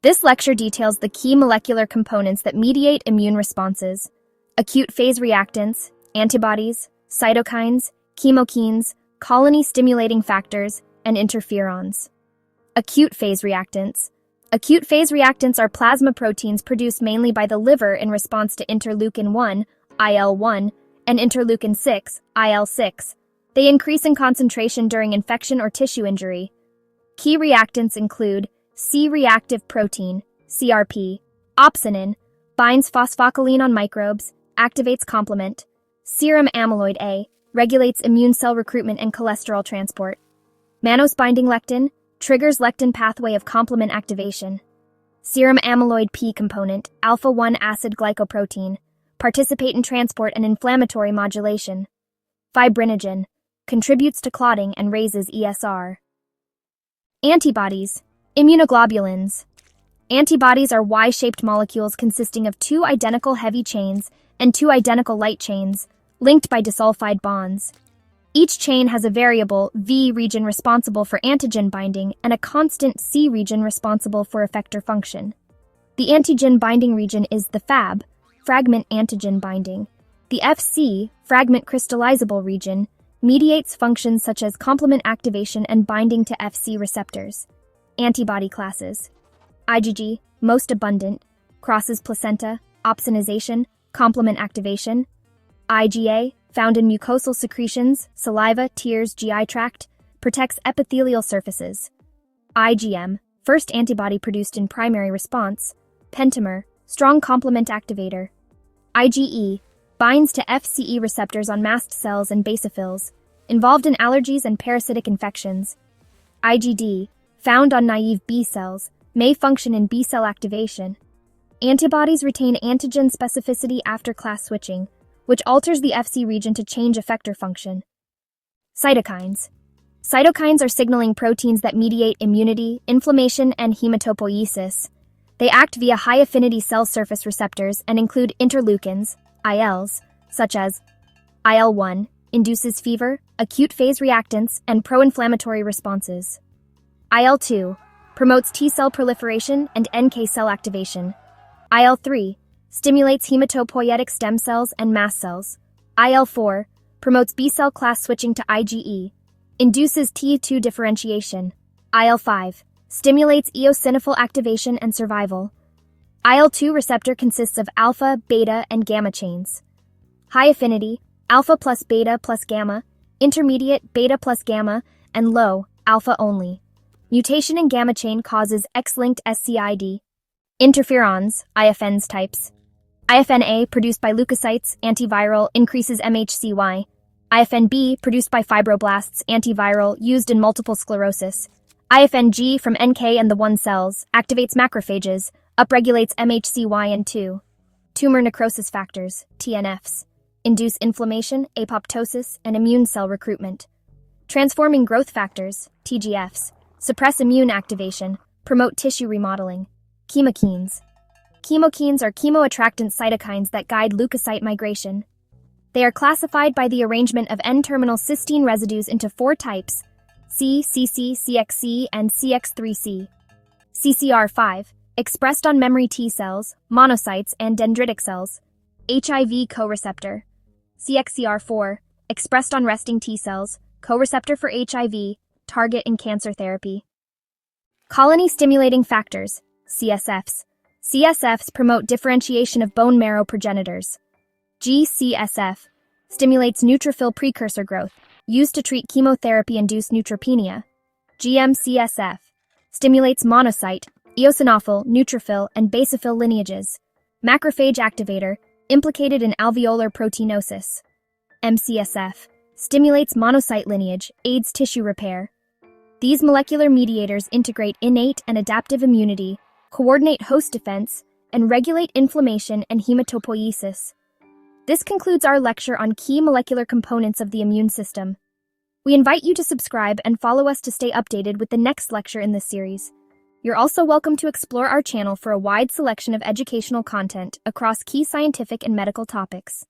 This lecture details the key molecular components that mediate immune responses: acute-phase reactants, antibodies, cytokines, chemokines, colony-stimulating factors, and interferons. Acute-phase reactants. Acute-phase reactants are plasma proteins produced mainly by the liver in response to interleukin-1, IL-1, and interleukin-6, IL-6. They increase in concentration during infection or tissue injury. Key reactants include C-reactive protein, CRP, opsinin, binds phosphocholine on microbes, activates complement, serum amyloid A, regulates immune cell recruitment and cholesterol transport, mannose-binding lectin, triggers lectin pathway of complement activation, serum amyloid P component, alpha-1 acid glycoprotein, participate in transport and inflammatory modulation, fibrinogen, contributes to clotting and raises ESR. Antibodies. Immunoglobulins. Antibodies are Y-shaped molecules consisting of two identical heavy chains and two identical light chains, linked by disulfide bonds. Each chain has a variable V region responsible for antigen binding and a constant C region responsible for effector function. The antigen binding region is the Fab, fragment antigen binding. The FC, fragment crystallizable region, mediates functions such as complement activation and binding to FC receptors. Antibody classes. IgG, most abundant, crosses placenta, opsonization, complement activation. IgA, found in mucosal secretions, saliva, tears, GI tract, protects epithelial surfaces. IgM, first antibody produced in primary response, pentamer, strong complement activator. IgE, binds to FCE receptors on mast cells and basophils, involved in allergies and parasitic infections. IgD, found on naive B cells, may function in B cell activation. Antibodies retain antigen specificity after class switching, which alters the FC region to change effector function. Cytokines. Cytokines are signaling proteins that mediate immunity, inflammation, and hematopoiesis. They act via high-affinity cell surface receptors and include interleukins, ILs, such as IL-1, induces fever, acute-phase reactants, and pro-inflammatory responses. IL-2, promotes T-cell proliferation and NK cell activation. IL-3, stimulates hematopoietic stem cells and mast cells. IL-4, promotes B-cell class switching to IgE, induces T2 differentiation. IL-5, stimulates eosinophil activation and survival. IL-2 receptor consists of alpha, beta, and gamma chains. High affinity, alpha plus beta plus gamma, intermediate, beta plus gamma, and low, alpha only. Mutation in gamma chain causes X-linked SCID. Interferons, IFNs types. IFN-A, produced by leukocytes, antiviral, increases MHC-Y. IFN-B, produced by fibroblasts, antiviral, used in multiple sclerosis. IFN-G, from NK and the 1 cells, activates macrophages, upregulates MHC-Y and 2. Tumor necrosis factors, TNFs, induce inflammation, apoptosis, and immune cell recruitment. Transforming growth factors, TGFs, suppress immune activation, promote tissue remodeling. Chemokines. Chemokines are chemoattractant cytokines that guide leukocyte migration. They are classified by the arrangement of N-terminal cysteine residues into 4 types: C, CC, CXC, and CX3C. CCR5, expressed on memory T cells, monocytes, and dendritic cells. HIV co-receptor. CXCR4, expressed on resting T cells, co-receptor for HIV, target in cancer therapy. Colony-stimulating factors, CSFs. CSFs promote differentiation of bone marrow progenitors. GCSF stimulates neutrophil precursor growth, used to treat chemotherapy-induced neutropenia. GM-CSF stimulates monocyte, eosinophil, neutrophil, and basophil lineages. Macrophage activator, implicated in alveolar proteinosis. MCSF stimulates monocyte lineage, aids tissue repair. These molecular mediators integrate innate and adaptive immunity, coordinate host defense, and regulate inflammation and hematopoiesis. This concludes our lecture on key molecular components of the immune system. We invite you to subscribe and follow us to stay updated with the next lecture in this series. You're also welcome to explore our channel for a wide selection of educational content across key scientific and medical topics.